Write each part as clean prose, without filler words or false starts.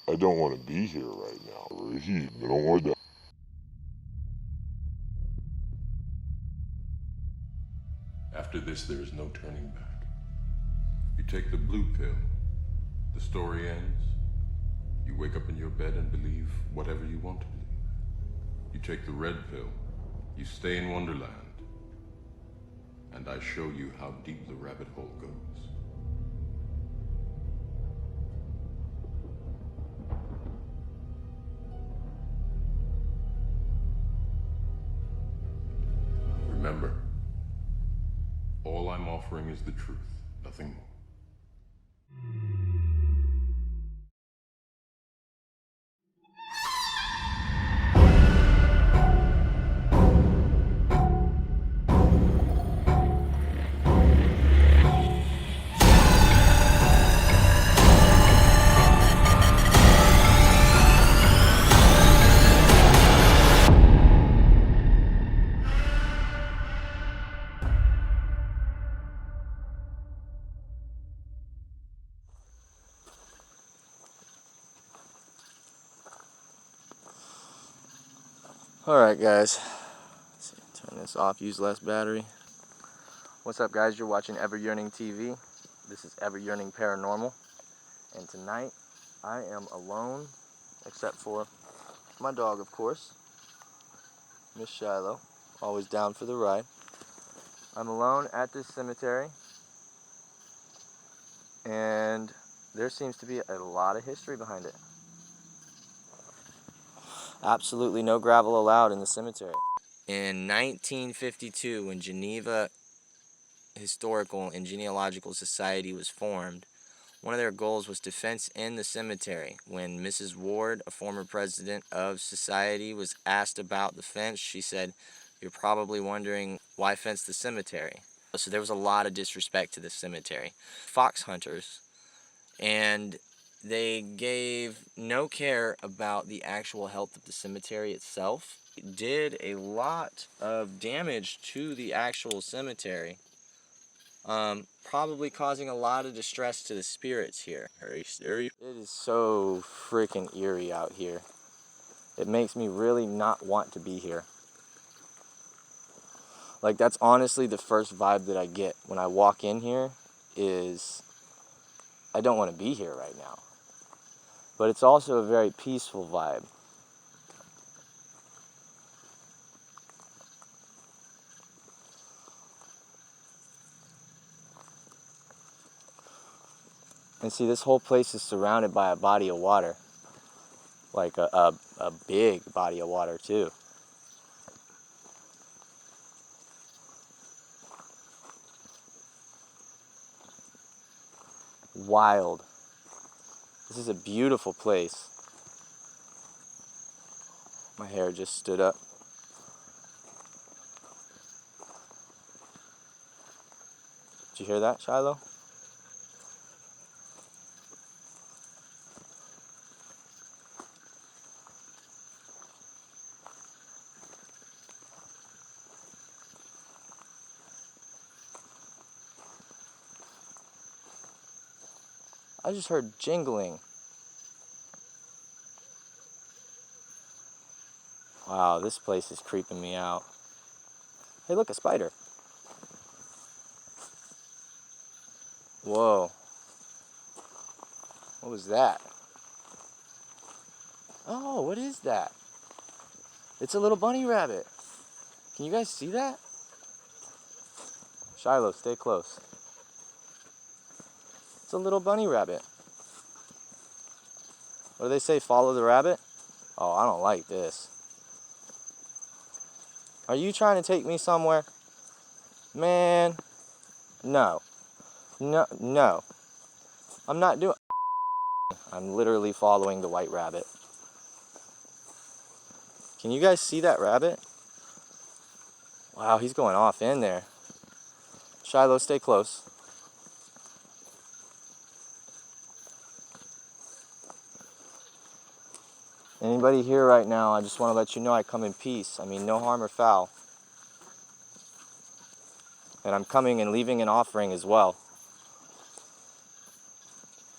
I don't want to be here right now. I don't want to. After this, there is no turning back. You take the blue pill, the story ends. You wake up in your bed and believe whatever you want to believe. You take the red pill, you stay in Wonderland, and I show you how deep the rabbit hole goes. Remember, all I'm offering is the truth, nothing more. Alright guys, let's see, turn this off, use less battery. What's up guys, you're watching Ever Yearning TV. This is Ever Yearning Paranormal. And tonight, I am alone, except for my dog of course, Miss Shiloh, always down for the ride. I'm alone at this cemetery, and there seems to be a lot of history behind it. Absolutely no gravel allowed in the cemetery. In 1952, when Geneva Historical and Genealogical Society was formed, one of their goals was to fence in the cemetery. When Mrs. Ward, a former president of society, was asked about the fence, she said, "You're probably wondering why fence the cemetery." So there was a lot of disrespect to the cemetery. Fox hunters, and they gave no care about the actual health of the cemetery itself. It did a lot of damage to the actual cemetery, probably causing a lot of distress to the spirits here. It is so freaking eerie out here. It makes me really not want to be here. Like, that's honestly the first vibe that I get when I walk in here is I don't want to be here right now. But it's also a very peaceful vibe. And see, this whole place is surrounded by a body of water. Like a big body of water too. Wild. This is a beautiful place. My hair just stood up. Did you hear that, Shiloh? I just heard jingling. Wow, this place is creeping me out. Hey, look, a spider. Whoa. What was that? Oh, what is that? It's a little bunny rabbit. Can you guys see that? Shiloh, stay close. It's a little bunny rabbit. What do they say, follow the rabbit? Oh, I don't like this. Are you trying to take me somewhere? Man, no. No, no. I'm not doing... I'm literally following the white rabbit. Can you guys see that rabbit? Wow, he's going off in there. Shiloh, stay close. Anybody here right now, I just want to let you know I come in peace. I mean, no harm or foul. And I'm coming and leaving an offering as well.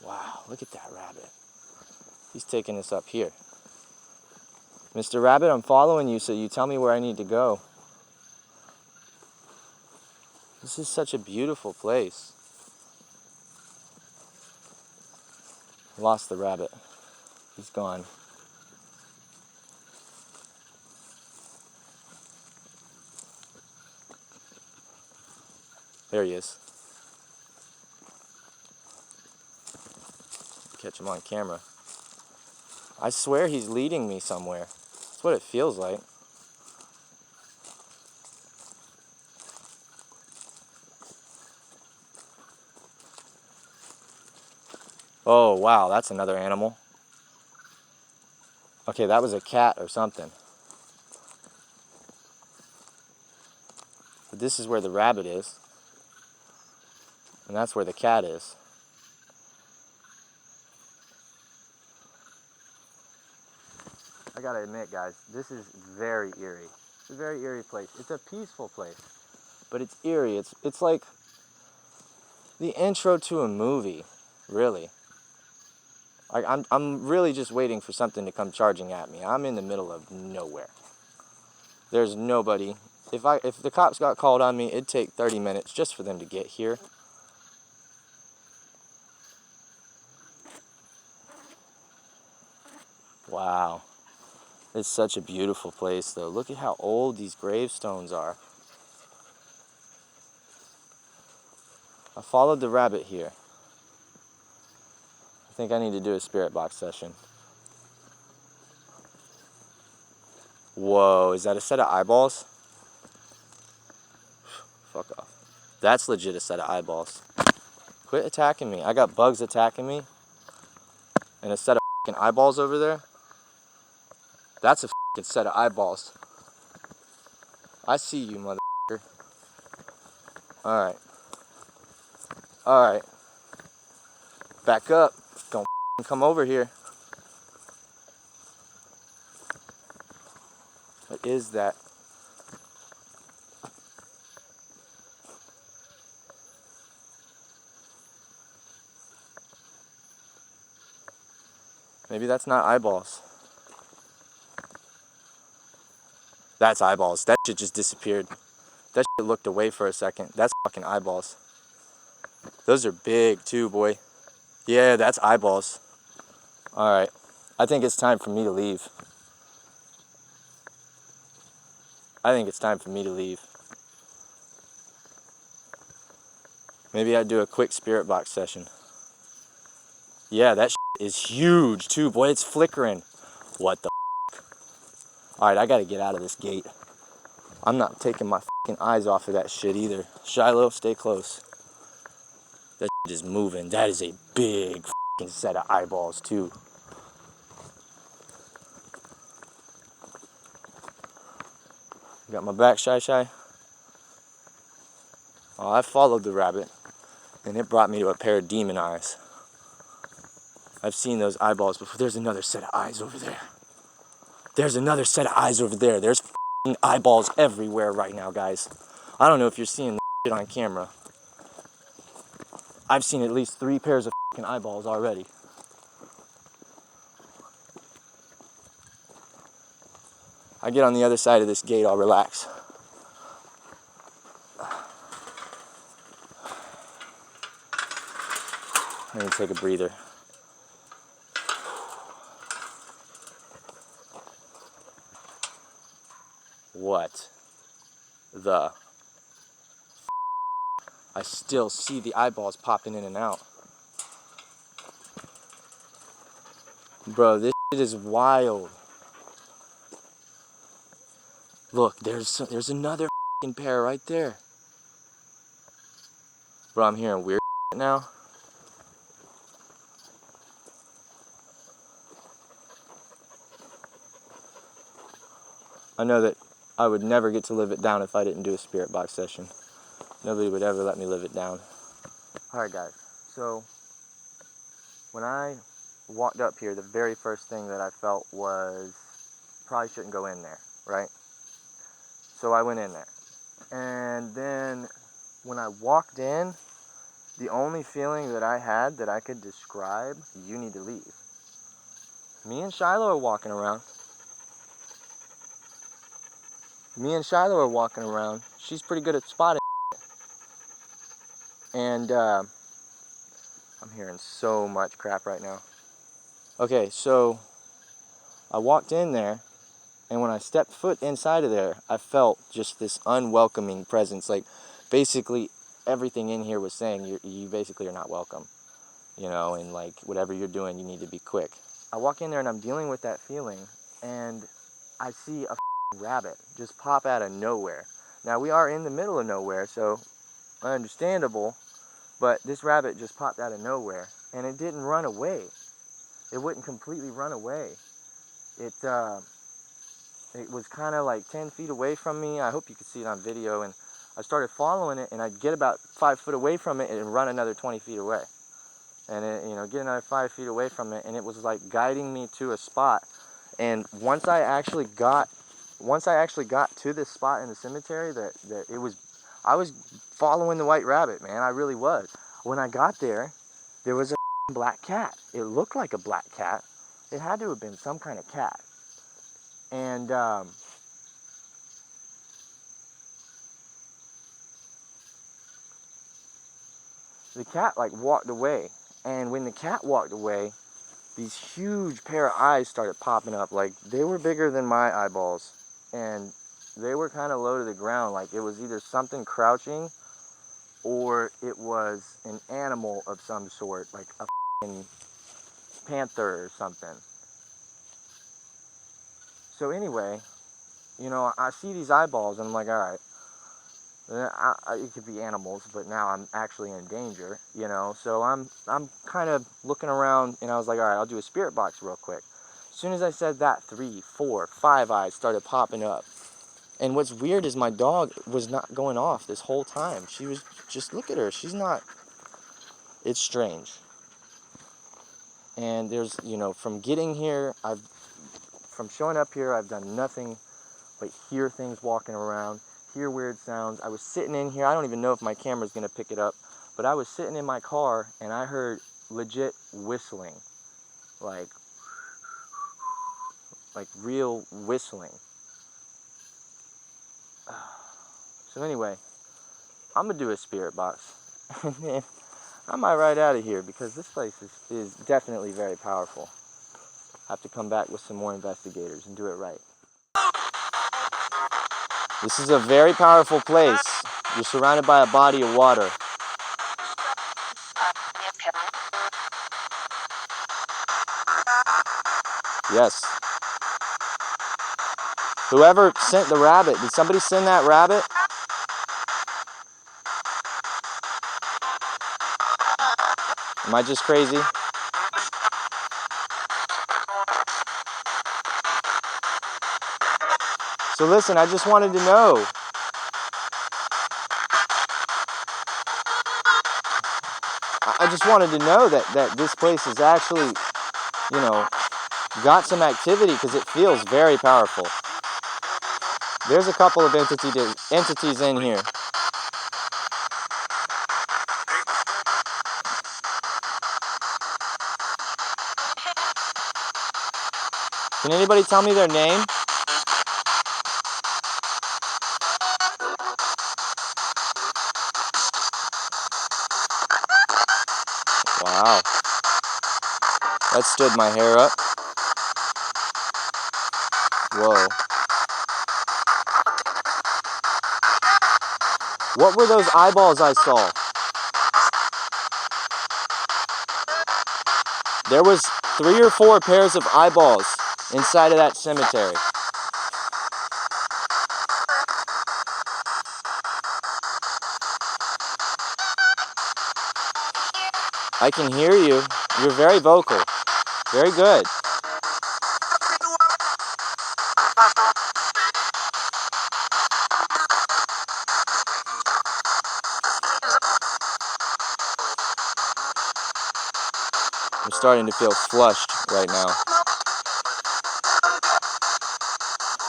Wow, look at that rabbit. He's taking us up here. Mr. Rabbit, I'm following you, so you tell me where I need to go. This is such a beautiful place. Lost the rabbit. He's gone. There he is. Catch him on camera. I swear he's leading me somewhere. That's what it feels like. Oh, wow, that's another animal. Okay, that was a cat or something. But this is where the rabbit is. And that's where the cat is. I gotta admit, guys, this is very eerie. It's a very eerie place. It's a peaceful place, but it's eerie. It's like the intro to a movie, really. I'm really just waiting for something to come charging at me. I'm in the middle of nowhere. There's nobody. If the cops got called on me, it'd take 30 minutes just for them to get here. Wow. It's such a beautiful place, though. Look at how old these gravestones are. I followed the rabbit here. I think I need to do a spirit box session. Whoa, is that a set of eyeballs? Fuck off. That's legit a set of eyeballs. Quit attacking me. I got bugs attacking me. And a set of fucking eyeballs over there. That's a fucking set of eyeballs. I see you, motherfucker. Alright. Alright. Back up. Don't come over here. What is that? Maybe that's not eyeballs. That's eyeballs. That shit just disappeared. That shit looked away for a second. That's fucking eyeballs. Those are big too, boy. Yeah, that's eyeballs. Alright. I think it's time for me to leave. I think it's time for me to leave. Maybe I'd do a quick spirit box session. Yeah, that shit is huge too, boy. It's flickering. What the Alright, I gotta get out of this gate. I'm not taking my fucking eyes off of that shit either. Shiloh, stay close. That shit is moving. That is a big fucking set of eyeballs too. Got my back, Shy Shy? Oh, I followed the rabbit, and it brought me to a pair of demon eyes. I've seen those eyeballs before. There's another set of eyes over there. There's another set of eyes over there. There's fucking eyeballs everywhere right now, guys. I don't know if you're seeing this shit on camera. I've seen at least 3 pairs of fucking eyeballs already. I get on the other side of this gate, I'll relax. I need to take a breather. What the I still see the eyeballs popping in and out. Bro, this shit is wild. Look, there's another fucking pair right there. Bro, I'm hearing weird shit now. I know that I would never get to live it down if I didn't do a spirit box session. Nobody would ever let me live it down. Alright guys, so when I walked up here, the very first thing that I felt was probably shouldn't go in there, right? So I went in there. And then when I walked in, the only feeling that I had that I could describe, you need to leave. Me and Shiloh are walking around. Me and Shiloh are walking around. She's pretty good at spotting. And I'm hearing so much crap right now. Okay, so I walked in there, and when I stepped foot inside of there, I felt just this unwelcoming presence. Like, basically, everything in here was saying you basically are not welcome. You know, and like, whatever you're doing, you need to be quick. I walk in there, and I'm dealing with that feeling, and I see a rabbit just pop out of nowhere. Now, we are in the middle of nowhere, so understandable, but this rabbit just popped out of nowhere, and it didn't run away. It wouldn't completely run away. It was kind of like 10 feet away from me. I hope you can see it on video. And I started following it, and I'd get about 5 foot away from it and run another 20 feet away. And it, get another 5 feet away from it, and it was like guiding me to a spot. And once I actually got to this spot in the cemetery, I was following the white rabbit, man. I really was. When I got there, there was a black cat. It looked like a black cat. It had to have been some kind of cat. And the cat like walked away. And when the cat walked away, these huge pair of eyes started popping up. Like, they were bigger than my eyeballs. And they were kind of low to the ground. Like, it was either something crouching or it was an animal of some sort, like a panther or something. So anyway, I see these eyeballs, and I'm like, all right, it could be animals, but now I'm actually in danger, So I'm kind of looking around, and I was like, all right, I'll do a spirit box real quick. As soon as I said that, 3, 4, 5 eyes started popping up. And what's weird is my dog was not going off this whole time. She was just, look at her. She's not. It's strange. And there's, from getting here, from showing up here, I've done nothing but hear things walking around, hear weird sounds. I was sitting in here. I don't even know if my camera's going to pick it up, but I was sitting in my car, and I heard legit whistling, like real whistling. So anyway, I'm going to do a spirit box, and then I might ride out of here, because this place is definitely very powerful. I have to come back with some more investigators and do it right. This is a very powerful place. You're surrounded by a body of water. Yes. Whoever sent the rabbit, did somebody send that rabbit? Am I just crazy? So listen, I just wanted to know. I just wanted to know that this place is actually, got some activity, because it feels very powerful. There's a couple of entities in here. Can anybody tell me their name? Wow. That stood my hair up. Whoa. What were those eyeballs I saw? There was 3 or 4 pairs of eyeballs inside of that cemetery. I can hear you. You're very vocal. Very good. I'm starting to feel flushed right now.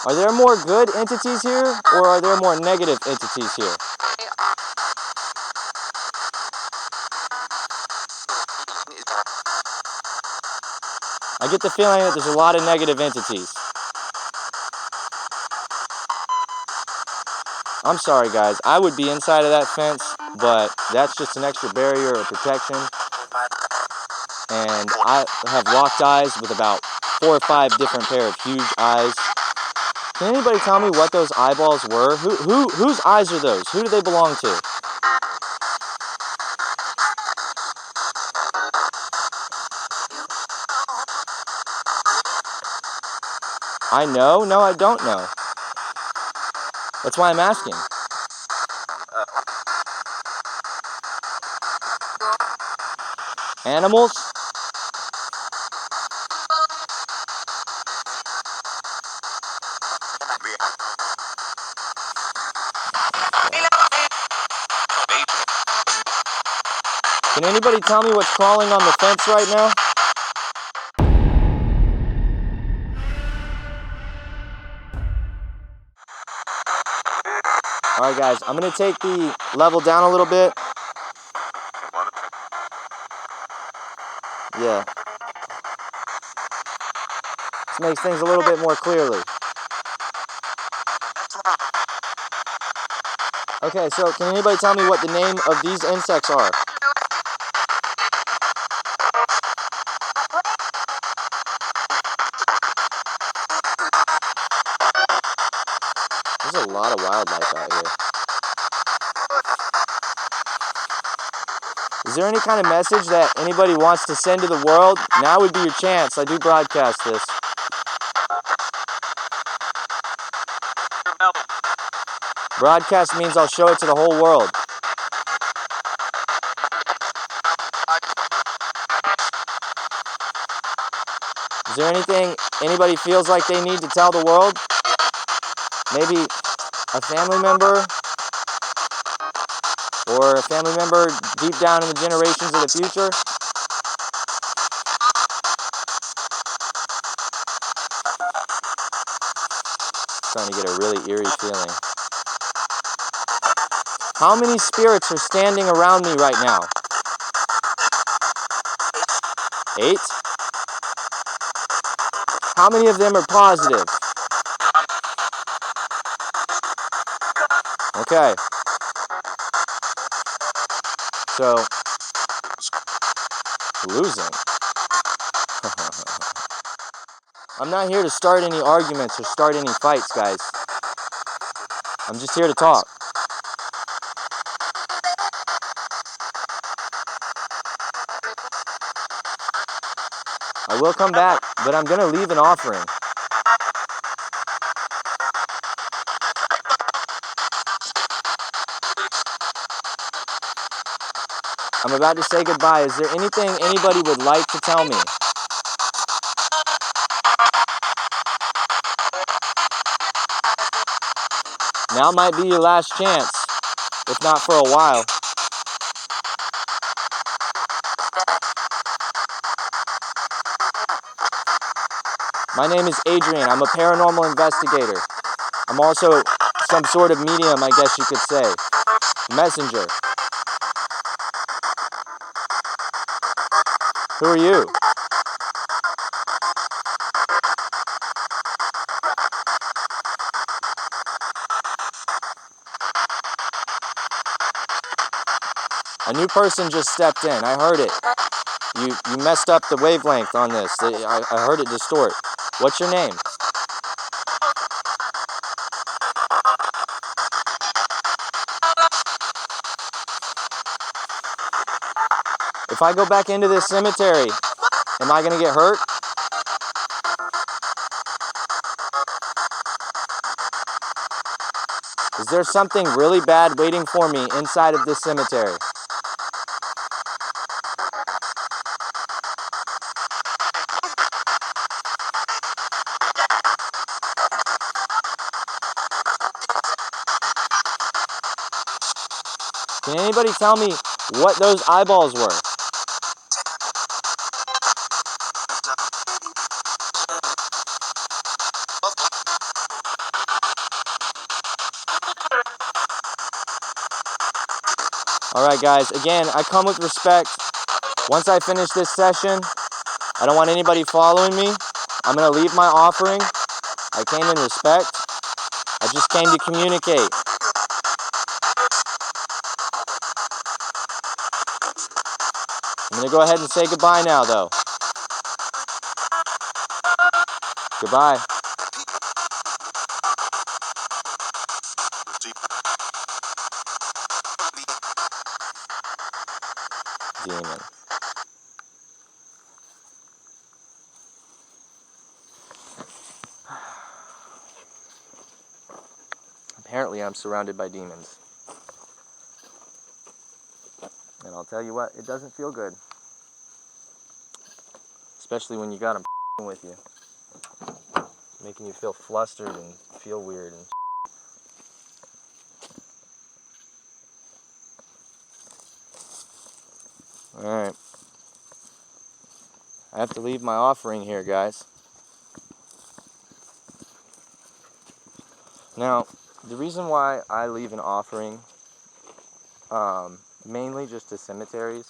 Are there more good entities here, or are there more negative entities here? I get the feeling that there's a lot of negative entities. I'm sorry, guys. I would be inside of that fence, but that's just an extra barrier of protection. And I have locked eyes with about 4 or 5 different pair of huge eyes. Can anybody tell me what those eyeballs were? Whose eyes are those? Who do they belong to? I know? No, I don't know. That's why I'm asking. Animals? Can anybody tell me what's crawling on the fence right now? Alright guys, I'm going to take the level down a little bit. Yeah. This makes things a little bit more clearly. Okay, so can anybody tell me what the name of these insects are? There's a lot of wildlife out here. Is there any kind of message that anybody wants to send to the world? Now would be your chance. I do broadcast this. Broadcast means I'll show it to the whole world. Is there anything anybody feels like they need to tell the world? Maybe a family member? Or a family member deep down in the generations of the future? Starting to get a really eerie feeling. How many spirits are standing around me right now? 8? How many of them are positive? Okay. So, losing. I'm not here to start any arguments or start any fights, guys. I'm just here to talk. I will come back, but I'm going to leave an offering. I'm about to say goodbye. Is there anything anybody would like to tell me? Now might be your last chance, if not for a while. My name is Adrian. I'm a paranormal investigator. I'm also some sort of medium, I guess you could say. Messenger. Who are you? A new person just stepped in. I heard it. You messed up the wavelength on this. I heard it distort. What's your name? If I go back into this cemetery, am I going to get hurt? Is there something really bad waiting for me inside of this cemetery? Can anybody tell me what those eyeballs were? Alright guys, again, I come with respect. Once I finish this session, I don't want anybody following me. I'm going to leave my offering. I came in respect. I just came to communicate. I'm going to go ahead and say goodbye now, though. Goodbye. Demon. Apparently, I'm surrounded by demons. And I'll tell you what, it doesn't feel good. Especially when you got them with you. Making you feel flustered and feel weird. And Alright. I have to leave my offering here, guys. Now, the reason why I leave an offering, mainly just to cemeteries,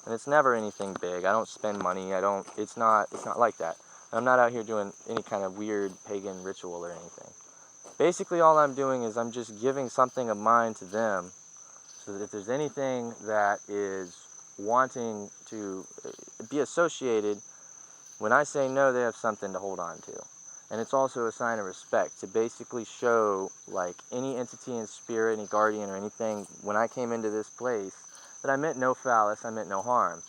and it's never anything big. I don't spend money. It's not like that. I'm not out here doing any kind of weird pagan ritual or anything. Basically, all I'm doing is I'm just giving something of mine to them, so that if there's anything that is wanting to be associated, when I say no, they have something to hold on to. And it's also a sign of respect to basically show, like, any entity in spirit, any guardian or anything, when I came into this place, that I meant no phallus, I meant no harm,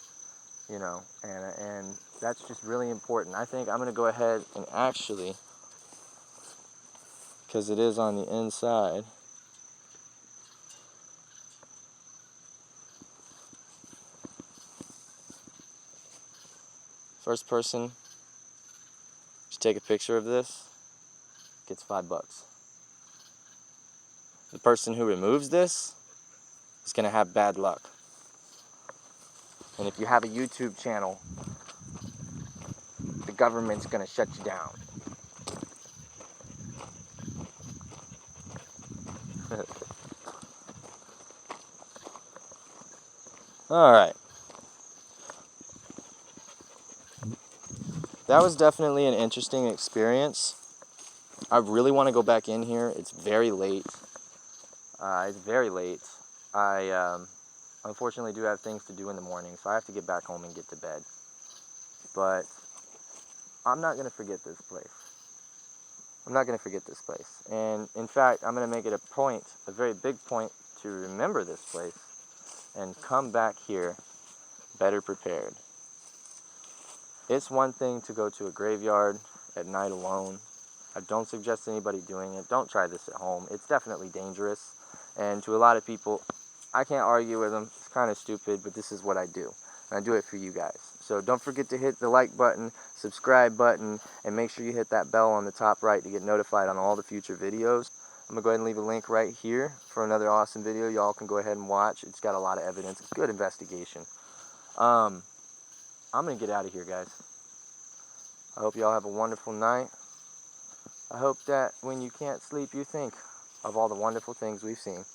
you know, and that's just really important. I think I'm going to go ahead and actually, because it is on the inside, first person to take a picture of this gets $5. The person who removes this is going to have bad luck. And if you have a YouTube channel, the government's going to shut you down. All right. That was definitely an interesting experience. I really want to go back in here. It's very late. I unfortunately do have things to do in the morning, so I have to get back home and get to bed. But I'm not going to forget this place. I'm not going to forget this place. And in fact, I'm going to make it a point, a very big point, to remember this place and come back here better prepared. It's one thing to go to a graveyard at night alone. I don't suggest anybody doing it. Don't try this at home. It's definitely dangerous. And to a lot of people, I can't argue with them. It's kind of stupid, but this is what I do. And I do it for you guys. So don't forget to hit the like button, subscribe button, and make sure you hit that bell on the top right to get notified on all the future videos. I'm going to go ahead and leave a link right here for another awesome video. Y'all can go ahead and watch. It's got a lot of evidence. It's good investigation. I'm going to get out of here, guys. I hope y'all have a wonderful night. I hope that when you can't sleep, you think of all the wonderful things we've seen.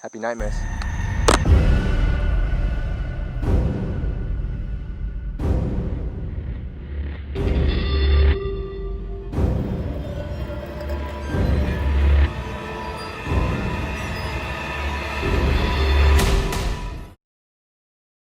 Happy nightmares.